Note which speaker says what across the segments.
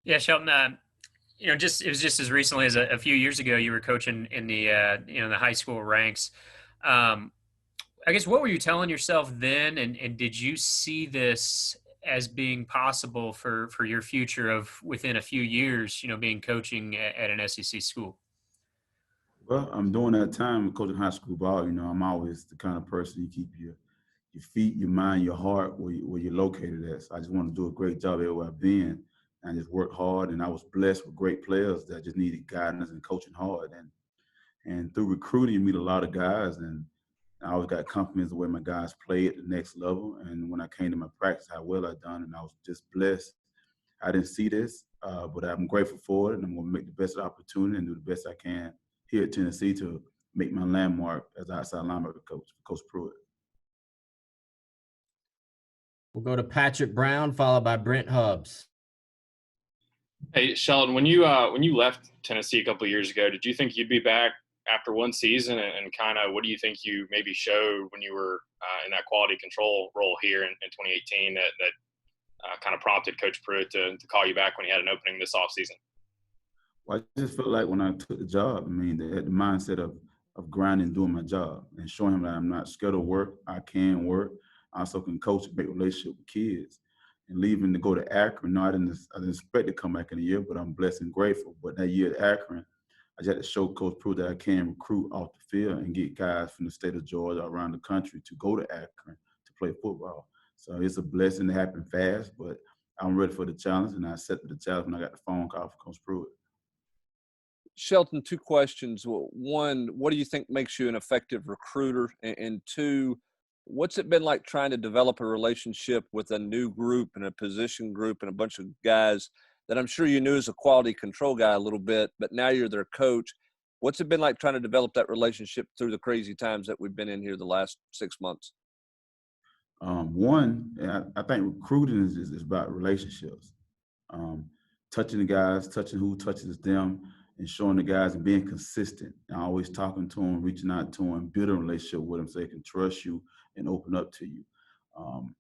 Speaker 1: Yeah, Shelton. Just it was just as recently as a few years ago, you were coaching in the the high school ranks. Um, I guess what were you telling yourself then, and did you see this as being possible for your future of within a few years, being coaching at an SEC school?
Speaker 2: Well, I'm doing that time coaching high school ball. I'm always the kind of person you keep your feet, your mind, your heart where you're located at. So I just want to do a great job everywhere I've been and just work hard. And I was blessed with great players that just needed guidance and coaching hard. And through recruiting, you meet a lot of guys, and I always got compliments the way my guys play at the next level. And when I came to my practice, how well I done, and I was just blessed. I didn't see this, but I'm grateful for it, and I'm going to make the best opportunity and do the best I can here at Tennessee to make my landmark as outside linebacker coach, Coach Pruitt.
Speaker 3: We'll go to Patrick Brown, followed by Brent Hubbs.
Speaker 4: Hey, Sheldon, when you left Tennessee a couple of years ago, did you think you'd be back after one season? And kind of what do you think you maybe showed when you were in that quality control role here in 2018 that kind of prompted Coach Pruitt to call you back when he had an opening this offseason?
Speaker 2: Well, I just felt like when I took the job, I mean, they had the mindset of grinding, doing my job, and showing him that I'm not scared of work. I can work. I also can coach and make relationship with kids. And leaving to go to Akron, no, I didn't expect to come back in a year, but I'm blessed and grateful. But that year at Akron, I just had to show Coach Pruitt that I can recruit off the field and get guys from the state of Georgia around the country to go to Akron to play football. So it's a blessing to happen fast, but I'm ready for the challenge, and I accepted the challenge when I got the phone call from Coach Pruitt.
Speaker 5: Shelton, two questions. One, what do you think makes you an effective recruiter? And two, what's it been like trying to develop a relationship with a new group and a position group and a bunch of guys that I'm sure you knew as a quality control guy a little bit, but now you're their coach? What's it been like trying to develop that relationship through the crazy times that we've been in here the last 6 months?
Speaker 2: I think recruiting is about relationships. Um, Touching the guys, touching who touches them, and showing the guys and being consistent. And always talking to them, reaching out to them, building a relationship with them so they can trust you and open up to you. Um,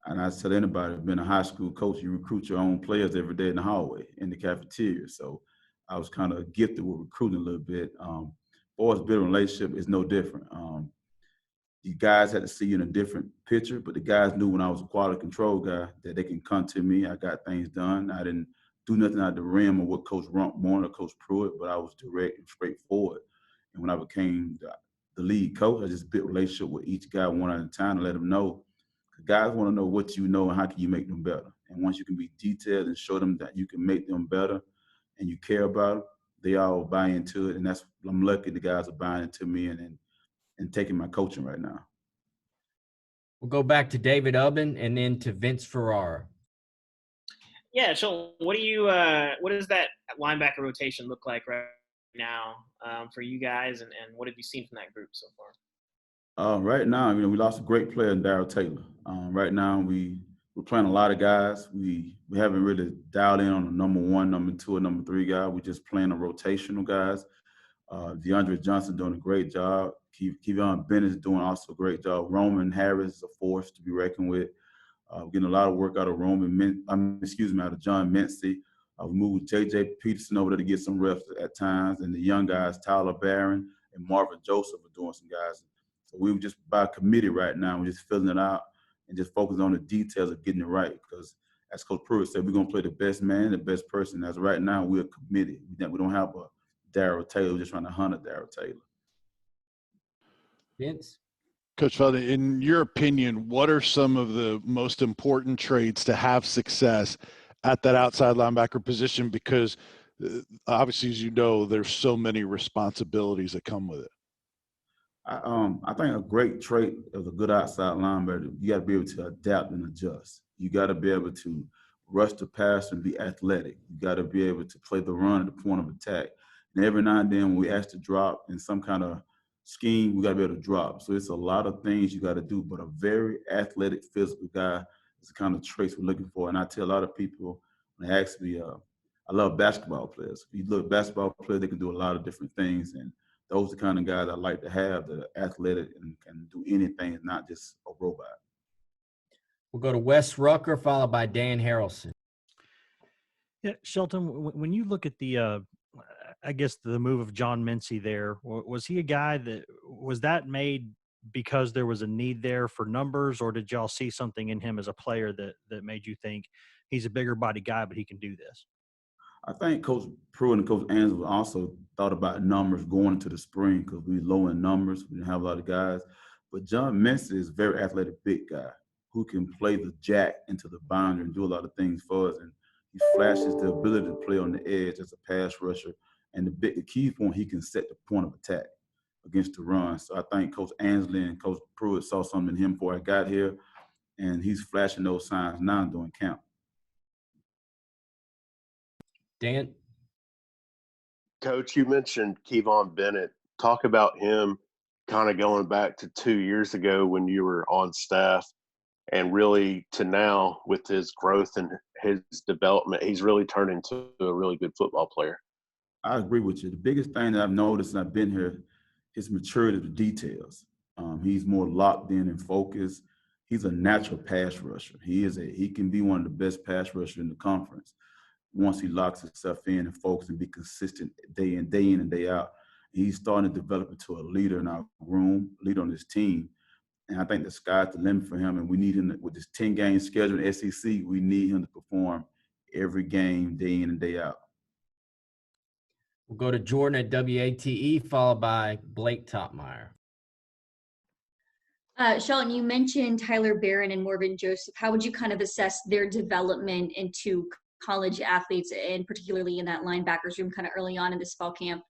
Speaker 2: and I tell anybody, being a high school coach, you recruit your own players every day in the hallway, in the cafeteria. So I was kind of gifted with recruiting a little bit. Boys building a relationship is no different. The guys had to see you in a different picture, but the guys knew when I was a quality control guy that they can come to me. I got things done. I didn't do nothing out of the rim of what Coach Rump wanted or Coach Pruitt, but I was direct and straightforward. And when I became the lead coach, I just built a relationship with each guy one at a time to let them know. The guys want to know what you know and how can you make them better. And once you can be detailed and show them that you can make them better and you care about them, they all buy into it. And I'm lucky the guys are buying into me and taking my coaching right now.
Speaker 3: We'll go back to David Ubben and then to Vince Ferrara.
Speaker 6: Yeah, so what does that linebacker rotation look like right now for you guys, and what have you seen from that group so far?
Speaker 2: Right now, we lost a great player in Darryl Taylor. Right now, we're playing a lot of guys. We haven't really dialed in on a number one, number two, or number three guy. We're just playing a rotational guys. DeAndre Johnson doing a great job. Kevion Bennett's doing also a great job. Roman Harris is a force to be reckoned with. We're getting a lot of work out of out of John Mincy. We moved J.J. Peterson over there to get some reps at times. And the young guys, Tyler Barron and Marvin Joseph, are doing some guys. So we were just by committee right now. We're just filling it out and just focusing on the details of getting it right. Because as Coach Pruitt said, we're going to play the best man, the best person. As of right now, we're committed. We don't have a Darryl Taylor. We're just trying to hunt a Darryl Taylor.
Speaker 3: Vince?
Speaker 7: Coach Felton, in your opinion, what are some of the most important traits to have success at that outside linebacker position? Because obviously, as you know, there's so many responsibilities that come with it.
Speaker 2: I think a great trait of a good outside linebacker, you got to be able to adapt and adjust. You got to be able to rush the pass and be athletic. You got to be able to play the run at the point of attack. And every now and then when we ask to drop in some kind of scheme, we got to be able to drop. So it's a lot of things you got to do, but a very athletic, physical guy is the kind of traits we're looking for. And I tell a lot of people when they ask me, I love basketball players. If you look at basketball players, they can do a lot of different things. And those are the kind of guys I like to have that are athletic and can do anything and not just a robot.
Speaker 3: We'll go to Wes Rucker, followed by Dan Harrelson.
Speaker 8: Yeah, Shelton, when you look at I guess the move of John Mincy there, was he a guy that was that made because there was a need there for numbers, or did y'all see something in him as a player that made you think he's a bigger body guy, but he can do this?
Speaker 2: I think Coach Pruitt and Coach Ansel also thought about numbers going into the spring because we low in numbers. We didn't have a lot of guys. But John Mincy is a very athletic, big guy who can play the jack into the boundary and do a lot of things for us. And he flashes the ability to play on the edge as a pass rusher. And the key point, he can set the point of attack against the run. So I think Coach Ansley and Coach Pruitt saw something in him before I got here, and he's flashing those signs now during camp.
Speaker 3: Dan?
Speaker 9: Coach, you mentioned Kevon Bennett. Talk about him kind of going back to 2 years ago when you were on staff and really to now with his growth and his development, he's really turned into a really good football player.
Speaker 2: I agree with you. The biggest thing that I've noticed since I've been here is maturity of the details. He's more locked in and focused. He's a natural pass rusher. He can be one of the best pass rushers in the conference once he locks himself in and focus and be consistent day in and day out. He's starting to develop into a leader in our room, leader on his team. And I think the sky's the limit for him. And we need him with this 10-game schedule in SEC. We need him to perform every game, day in and day out.
Speaker 3: We'll go to Jordan at WATE, followed by Blake Topmeyer.
Speaker 10: Shelton, you mentioned Tyler Barron and Morgan Joseph. How would you kind of assess their development into college athletes, and particularly in that linebackers room kind of early on in this fall camp?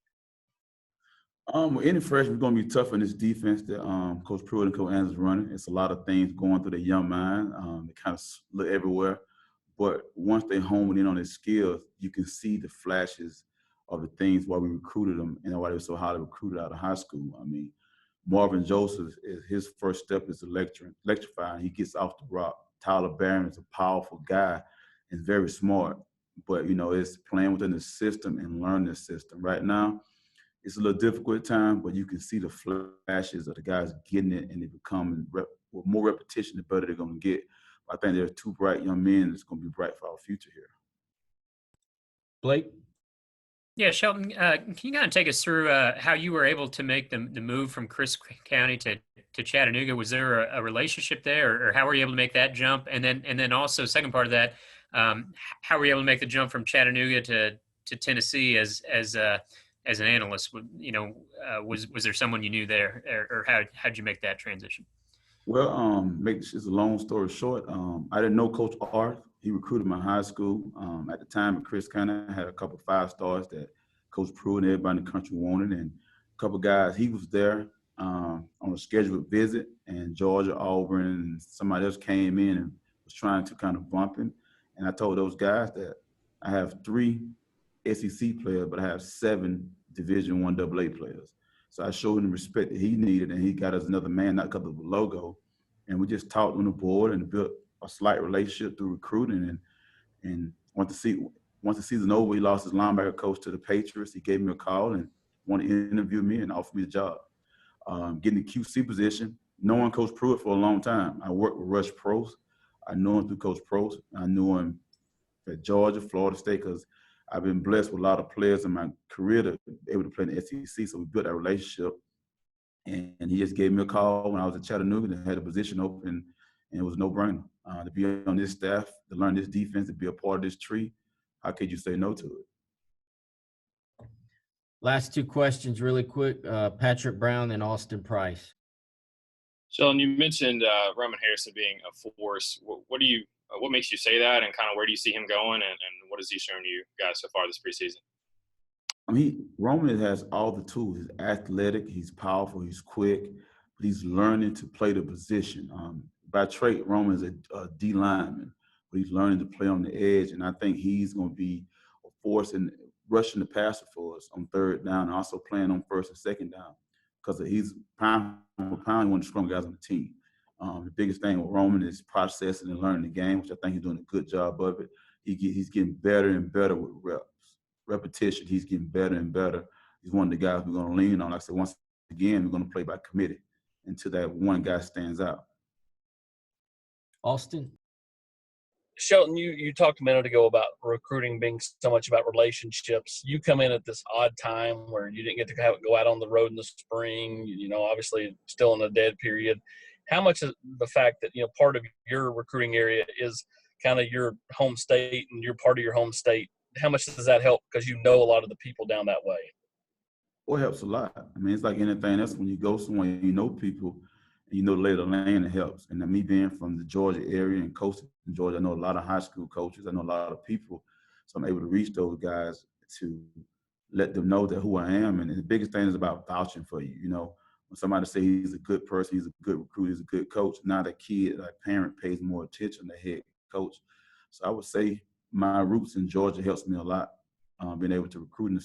Speaker 2: With any freshman, we're going to be tough in this defense that Coach Pruitt and Coach Anderson is running. It's a lot of things going through the young mind. They kind of look everywhere. But once they hone in on their skills, you can see the flashes of the things why we recruited them and why they were so highly recruited out of high school. I mean, Marvin Joseph, his first step is electrifying. He gets off the rock. Tyler Barron is a powerful guy and very smart. But, it's playing within the system and learning the system. Right now, it's a little difficult at times, but you can see the flashes of the guys getting it, and they become with more repetition, the better they're going to get. I think they're two bright young men that's going to be bright for our future here.
Speaker 3: Blake?
Speaker 1: Yeah, Shelton, can you kind of take us through how you were able to make the move from Chris County to Chattanooga? Was there a relationship there, or how were you able to make that jump? And then also, second part of that, how were you able to make the jump from Chattanooga to Tennessee as an analyst? Was there someone you knew there, or how'd you make that transition?
Speaker 2: Well, make this a long story short, I didn't know Coach Arth. He recruited my high school. At the time at Chris County, I had a couple of 5 stars that Coach Pruitt and everybody in the country wanted, and a couple of guys. He was there on a scheduled visit, and Georgia, Auburn, and somebody else came in and was trying to kind of bump him. And I told those guys that I have 3 SEC players, but I have 7 Division I AA players. So I showed him the respect that he needed, and he got us another man, not because of the logo. And we just talked on the board and built a slight relationship through recruiting. And once the season over, he lost his linebacker coach to the Patriots. He gave me a call and wanted to interview me and offer me the job. Getting the QC position, knowing Coach Pruitt for a long time. I worked with Rush Prost. I knew him through Coach Prost. I knew him at Georgia, Florida State, because I've been blessed with a lot of players in my career to be able to play in the SEC, so we built that relationship. And he just gave me a call when I was at Chattanooga and had a position open, and it was a no-brainer. To be on this staff, to learn this defense, to be a part of this tree, how could you say no to it?
Speaker 3: Last 2 questions really quick. Patrick Brown and Austin Price.
Speaker 4: Sheldon, you mentioned Roman Harrison being a force. What makes you say that, and kind of where do you see him going, and what has he shown you guys so far this preseason?
Speaker 2: I mean, Roman has all the tools. He's athletic, he's powerful, he's quick, but he's learning to play the position. By trait, Roman is a D lineman, but he's learning to play on the edge, and I think he's going to be a force in rushing the passer for us on 3rd down, and also playing on 1st and 2nd down, because he's pound for pound one of the strong guys on the team. The biggest thing with Roman is processing and learning the game, which I think he's doing a good job of it. He's getting better and better with repetition. He's getting better and better. He's one of the guys we're going to lean on. Like I said, once again, we're going to play by committee until that one guy stands out.
Speaker 3: Austin?
Speaker 11: Shelton, you talked a minute ago about recruiting being so much about relationships. You come in at this odd time where you didn't get to go out on the road in the spring, obviously still in a dead period. How much of the fact that, part of your recruiting area is kind of your home state and you're part of your home state, how much does that help because you know a lot of the people down that way?
Speaker 2: Well, it helps a lot. I mean, it's like anything else. When you go somewhere, you know people, and you know the lay of the land, it helps. And me being from the Georgia area and coastal Georgia, I know a lot of high school coaches. I know a lot of people. So I'm able to reach those guys to let them know that who I am. And the biggest thing is about vouching for you. When somebody says he's a good person, he's a good recruiter, he's a good coach, not a kid, a parent pays more attention to the head coach. So I would say my roots in Georgia helps me a lot, being able to recruit in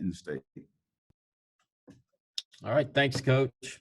Speaker 2: the state.
Speaker 3: All right. Thanks, Coach.